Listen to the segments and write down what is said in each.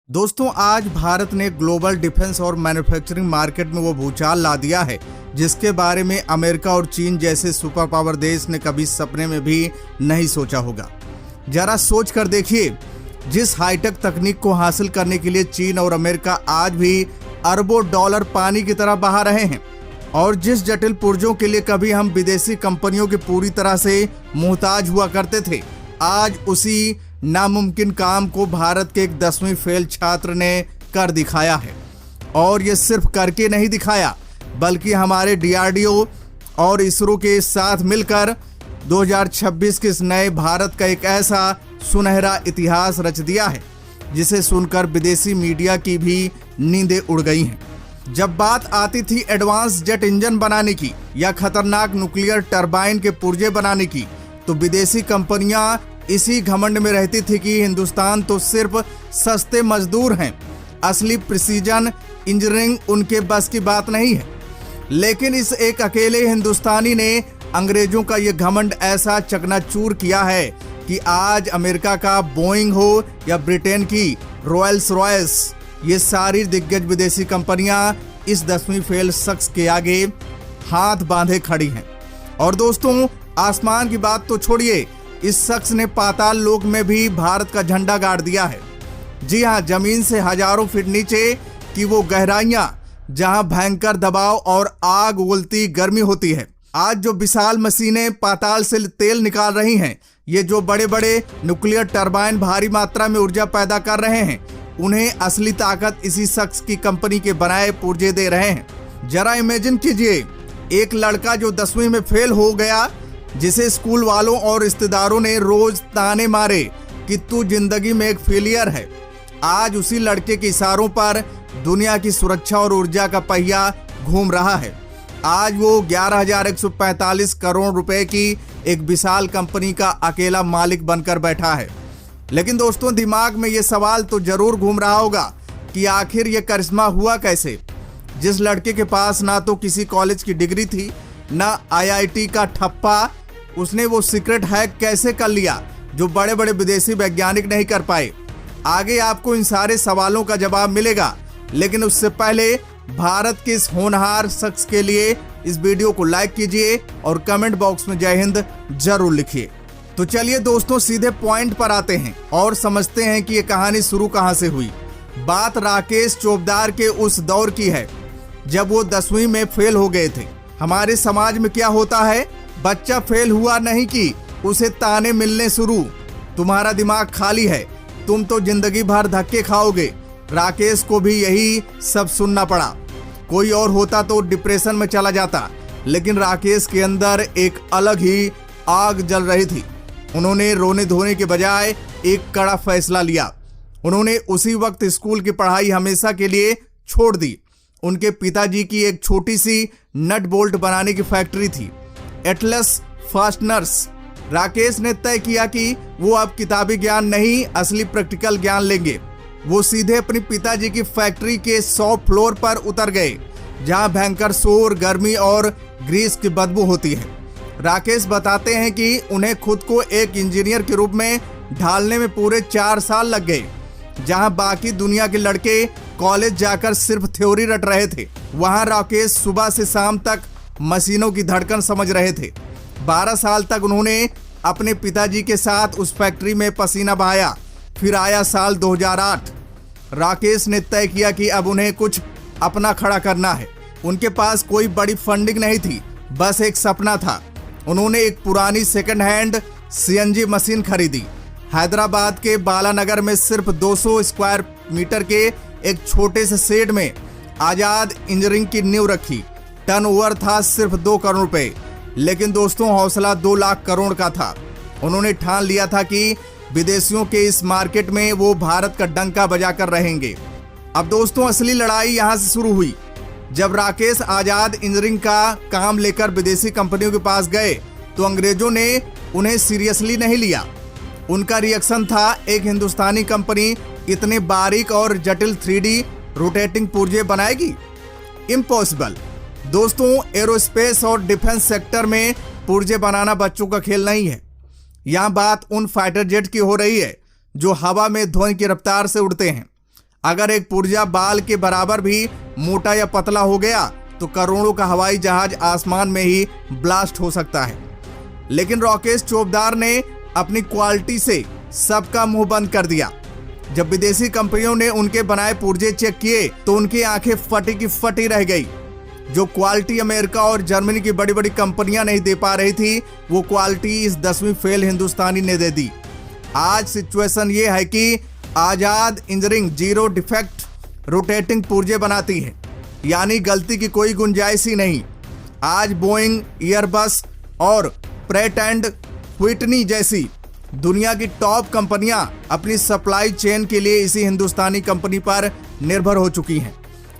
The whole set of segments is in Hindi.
दोस्तों, आज भारत ने ग्लोबल डिफेंस और मैन्युफैक्चरिंग मार्केट में वो भूचाल ला दिया है जिसके बारे में अमेरिका और चीन जैसे सुपर पावर देश ने कभी सपने में भी नहीं सोचा होगा। जरा सोच कर देखिए, जिस हाईटेक तकनीक को हासिल करने के लिए चीन और अमेरिका आज भी अरबों डॉलर पानी की तरह बहा रहे हैं और जिस जटिल पुर्जों के लिए कभी हम विदेशी कंपनियों के पूरी तरह से मोहताज हुआ करते थे, आज उसी नामुमकिन काम को भारत के एक 10वीं फेल छात्र ने कर दिखाया है। और ये सिर्फ करके नहीं दिखाया, बल्कि हमारे डीआरडीओ और इसरो के साथ मिलकर 2026 के इस नए भारत का एक ऐसा सुनहरा इतिहास रच दिया है जिसे सुनकर विदेशी मीडिया की भी नींदें उड़ गई हैं। जब बात आती थी एडवांस जेट इंजन बनाने की या खतरनाक न्यूक्लियर टरबाइन के पुर्जे बनाने की, तो विदेशी कंपनियां इसी घमंड में रहती थी कि हिंदुस्तान तो सिर्फ सस्ते मजदूर हैं, असली प्रिसीजन इंजीनियरिंग उनके बस की बात नहीं है। लेकिन इस एक अकेले हिंदुस्तानी ने अंग्रेजों का ये घमंड ऐसा चकनाचूर किया है कि आज अमेरिका का बोइंग हो या ब्रिटेन की रॉयल्स रॉयस, ये सारी दिग्गज विदेशी कंपनियां इस 10वीं फेल शख्स के आगे हाथ बांधे खड़ी हैं। और दोस्तों, आसमान की बात तो छोड़िए, इस शख्स ने पाताल लोक में भी भारत का झंडा गाड़ दिया है। जी हां, जमीन से हजारों फीट नीचे की वो गहराइयां जहां भयंकर दबाव और आग उगलती गर्मी होती है। आज जो विशाल मशीनें पाताल से तेल निकाल रही हैं, ये जो बड़े बड़े न्यूक्लियर टरबाइन भारी मात्रा में ऊर्जा पैदा कर रहे हैं, उन्हें असली ताकत इसी शख्स की कंपनी के बनाए पुर्जे दे रहे हैं। जरा इमेजिन कीजिए, एक लड़का जो 10वीं में फेल हो गया, जिसे स्कूल वालों और रिश्तेदारों ने रोज ताने मारे कि तू जिंदगी में एक फेलियर है, आज उसी लड़के के इशारों पर दुनिया की सुरक्षा और ऊर्जा का पहिया घूम रहा है। आज वो 11,145 करोड़ रुपए की एक विशाल कंपनी का अकेला मालिक बनकर बैठा है। लेकिन दोस्तों, दिमाग में ये सवाल तो जरूर घूम रहा होगा कि आखिर ये करिश्मा हुआ कैसे। जिस लड़के के पास ना तो किसी कॉलेज की डिग्री थी, ना आईआईटी का ठप्पा, उसने वो सीक्रेट हैक कैसे कर लिया जो बड़े बड़े विदेशी वैज्ञानिक नहीं कर पाए। आगे आपको इन सारे सवालों का जवाब मिलेगा, लेकिन उससे पहले भारत के इस होनहार शख्स के लिए इस वीडियो को लाइक कीजिए और कमेंट बॉक्स में जय हिंद जरूर लिखिए। तो चलिए दोस्तों, सीधे पॉइंट पर आते हैं और समझते हैं कि ये कहानी शुरू कहां से हुई। बात राकेश चोपदार के उस दौर की है जब वो 10वीं में फेल हो गए थे। हमारे समाज में क्या होता है, बच्चा फेल हुआ नहीं कि उसे ताने मिलने शुरू, तुम्हारा दिमाग खाली है, तुम तो जिंदगी भर धक्के खाओगे। राकेश को भी यही सब सुनना पड़ा। कोई और होता तो डिप्रेशन में चला जाता, लेकिन राकेश के अंदर एक अलग ही आग जल रही थी। उन्होंने रोने धोने के बजाय एक कड़ा फैसला लिया। उन्होंने उसी वक्त स्कूल की पढ़ाई हमेशा के लिए छोड़ दी। उनके पिताजी की एक छोटी सी नट बोल्ट बनाने की फैक्ट्री थी, एटलस फास्टनर्स। राकेश ने तय किया कि वो अब किताबी ज्ञान नहीं, असली प्रैक्टिकल ज्ञान लेंगे। वो सीधे अपने पिताजी की फैक्ट्री के 100 फ्लोर पर उतर गए, जहां भयंकर शोर, गर्मी और ग्रीस की बदबू होती है। राकेश बताते हैं कि उन्हें खुद को एक इंजीनियर के रूप में ढालने में पूरे 4 साल लग गए। जहां बाकी दुनिया के लड़के कॉलेज जाकर सिर्फ थ्योरी रट रहे थे, वहां राकेश सुबह से शाम तक मशीनों की धड़कन समझ रहे थे। 12 साल तक उन्होंने अपने पिताजी के साथ उस फैक्ट्री में पसीना बहाया। फिर आया साल 2008। राकेश ने तय किया कि अब उन्हें कुछ अपना खड़ा करना है। उनके पास कोई बड़ी फंडिंग नहीं थी, बस एक सपना था। उन्होंने एक पुरानी सेकंड हैंड सीएनजी मशीन खरीदी। हैदराबाद के बालानगर में सिर्फ 200 स्क्वायर मीटर के एक छोटे से शेड में आजाद इंजीनियरिंग की नींव रखी। टर्नओवर था सिर्फ 2 करोड़ रुपए, लेकिन दोस्तों हौसला 2 लाख करोड़ का था। उन्होंने ठान लिया था कि विदेशियों के इस मार्केट में वो भारत का डंका बजाकर रहेंगे। अब दोस्तों, असली लड़ाई यहां से शुरू हुई। जब राकेश आजाद इंजीनियरिंग का काम लेकर विदेशी कंपनियों के पास गए, तो अंग्रेजों ने उन्हें सीरियसली नहीं लिया। उनका रिएक्शन था, एक हिंदुस्तानी कंपनी इतने बारीक और जटिल 3D रोटेटिंग पुर्जे बनाएगी? इम्पॉसिबल। दोस्तों, एरोस्पेस और डिफेंस सेक्टर में पुर्जे बनाना बच्चों का खेल नहीं है। यहाँ बात उन फाइटर जेट की हो रही है जो हवा में ध्वनि की रफ्तार से उड़ते हैं। अगर एक पुर्जा बाल के बराबर भी मोटा या पतला हो गया तो करोड़ों का हवाई जहाज आसमान में ही ब्लास्ट हो सकता है। लेकिन राकेश चोपदार ने अपनी क्वालिटी से सबका मुंह बंद कर दिया। जब विदेशी कंपनियों ने उनके बनाए पुर्जे चेक किए तो उनकी आंखें फटी की फटी रह गई। जो क्वालिटी अमेरिका और जर्मनी की बड़ी बड़ी कंपनियां नहीं दे पा रही थी, वो क्वालिटी इस 10वीं फेल हिंदुस्तानी ने दे दी। आज सिचुएशन ये है कि आजाद इंजीनियरिंग जीरो डिफेक्ट रोटेटिंग पुर्जे बनाती है, यानी गलती की कोई गुंजाइश ही नहीं। आज बोइंग, एयरबस और प्रैट एंड व्हिटनी जैसी दुनिया की टॉप कंपनियां अपनी सप्लाई चेन के लिए इसी हिंदुस्तानी कंपनी पर निर्भर हो चुकी हैं।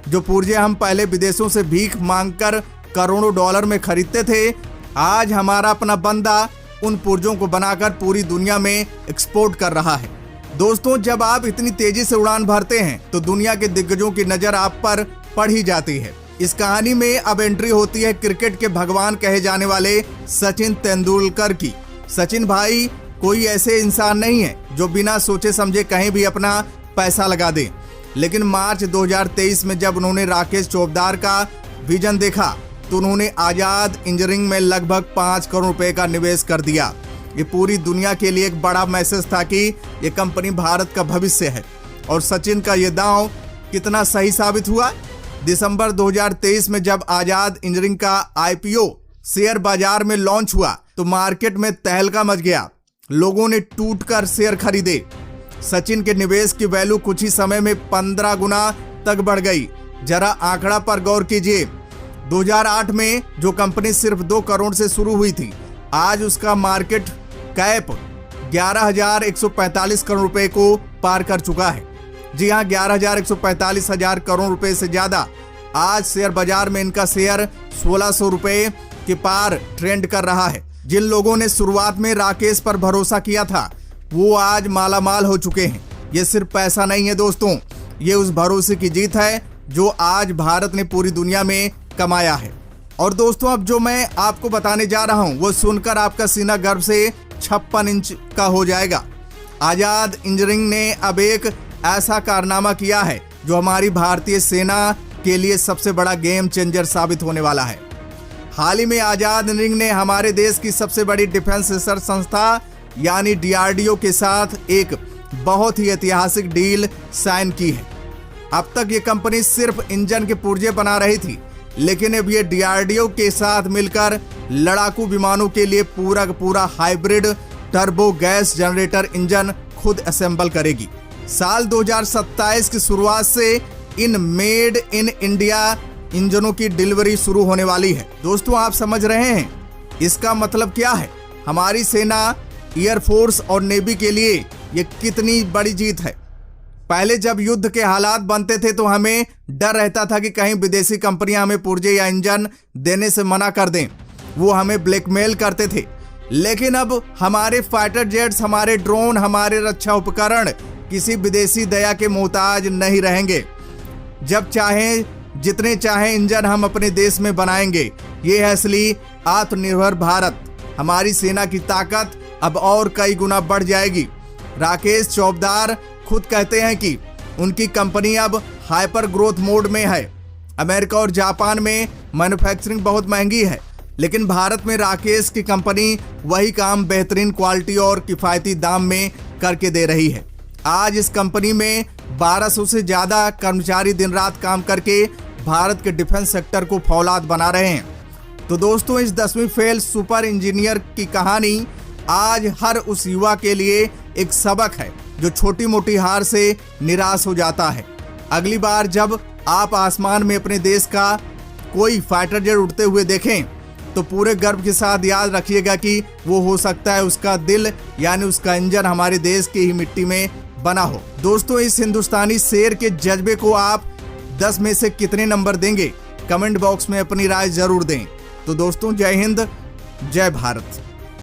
जो पुर्जे हम पहले विदेशों से भीख मांगकर करोड़ों डॉलर में खरीदते थे, आज हमारा अपना बंदा उन पुर्जों को बनाकर पूरी दुनिया में एक्सपोर्ट कर रहा है। दोस्तों, जब आप इतनी तेजी से उड़ान भरते हैं तो दुनिया के दिग्गजों की नजर आप पर पड़ ही जाती है। इस कहानी में अब एंट्री होती है क्रिकेट के भगवान कहे जाने वाले सचिन तेंदुलकर की। सचिन भाई कोई ऐसे इंसान नहीं है जो बिना सोचे समझे कहीं भी अपना पैसा लगा दे। लेकिन मार्च 2023 में जब उन्होंने राकेश चोपदार का विजन देखा तो उन्होंने आजाद इंजीनियरिंग में लगभग 5 करोड़ रुपए का निवेश कर दिया। ये पूरी दुनिया के लिए एक बड़ा मैसेज था कि ये कंपनी भारत का भविष्य है। और सचिन का ये दांव कितना सही साबित हुआ। दिसंबर 2023 में जब आजाद इंजीनियरिंग का IPO शेयर बाजार में लॉन्च हुआ तो मार्केट में तहलका मच गया। लोगों ने टूटकर शेयर खरीदे। सचिन के निवेश की वैल्यू कुछ ही समय में 15 गुना तक बढ़ गई। जरा आंकड़ा पर गौर कीजिए। 2008 में जो कंपनी सिर्फ 2 करोड़ से शुरू हुई थी, आज उसका मार्केट कैप 11,145 करोड़ रुपए को पार कर चुका है। जी हाँ, 11,145 हजार करोड़ रुपए से ज्यादा। आज शेयर बाजार में इनका शेयर 1,600 रुपए के पार ट्रेंड कर रहा है। जिन लोगों ने शुरुआत में राकेश पर भरोसा किया था वो आज मालामाल हो चुके हैं। ये सिर्फ पैसा नहीं है दोस्तों, ये उस भरोसे की जीत है जो आज भारत ने पूरी दुनिया में कमाया है। और दोस्तों, अब जो मैं आपको बताने जा रहा हूं वो सुनकर आपका सीना गर्व से 56 इंच का हो जाएगा। आजाद इंजीनियरिंग ने अब एक ऐसा कारनामा किया है जो हमारी भारतीय सेना के लिए सबसे बड़ा गेम चेंजर साबित होने वाला है। हाल ही में आजाद इंजीनियरिंग ने हमारे देश की सबसे बड़ी डिफेंस रिसर्च संस्था यानी DRDO के साथ एक बहुत ही ऐतिहासिक डील साइन की है। अब तक ये कंपनी सिर्फ इंजन के पुर्जे बना रही थी, लेकिन अब ये DRDO के साथ मिलकर लड़ाकू विमानों के लिए पूरा का पूरा hybrid turbo gas generator engine खुद असेंबल करेगी। साल 2027 की शुरुआत से इन मेड इन इंडिया इंजनों की डिलीवरी शुरू होने वाली है। दोस्तों, आप समझ रहे हैं इसका मतलब क्या है? हमारी सेना, एयरफोर्स और नेवी के लिए ये कितनी बड़ी जीत है। पहले जब युद्ध के हालात बनते थे तो हमें डर रहता था कि कहीं विदेशी कंपनियां हमें पुर्जे या इंजन देने से मना कर दें, वो हमें ब्लैकमेल करते थे। लेकिन अब हमारे फाइटर जेट्स, हमारे ड्रोन, हमारे रक्षा उपकरण किसी विदेशी दया के मोहताज नहीं रहेंगे। जब चाहें, जितने चाहें इंजन हम अपने देश में बनाएंगे। ये है असली आत्मनिर्भर भारत। हमारी सेना की ताकत अब और कई गुना बढ़ जाएगी। राकेश चोपदार खुद कहते हैं कि उनकी कंपनी अब हाइपर ग्रोथ मोड में है। अमेरिका और जापान में मैन्युफैक्चरिंग बहुत महंगी है, लेकिन भारत में राकेश की कंपनी वही काम बेहतरीन क्वालिटी और किफ़ायती दाम में करके दे रही है। आज इस कंपनी में 1200 से ज़्यादा कर्मचारी दिन रात काम करके भारत के डिफेंस सेक्टर को फौलाद बना रहे हैं। तो दोस्तों, इस 10वीं फेल सुपर इंजीनियर की कहानी आज हर उस युवा के लिए एक सबक है जो छोटी मोटी हार से निराश हो जाता है। अगली बार जब आप आसमान में अपने देश का कोई फाइटर जेट उड़ते हुए देखें तो पूरे गर्व के साथ याद रखिएगा कि वो हो सकता है उसका दिल यानी उसका इंजन हमारे देश की ही मिट्टी में बना हो। दोस्तों, इस हिंदुस्तानी शेर के जज्बे को आप 10 में से कितने नंबर देंगे? कमेंट बॉक्स में अपनी राय जरूर दें। तो दोस्तों, जय हिंद, जय भारत।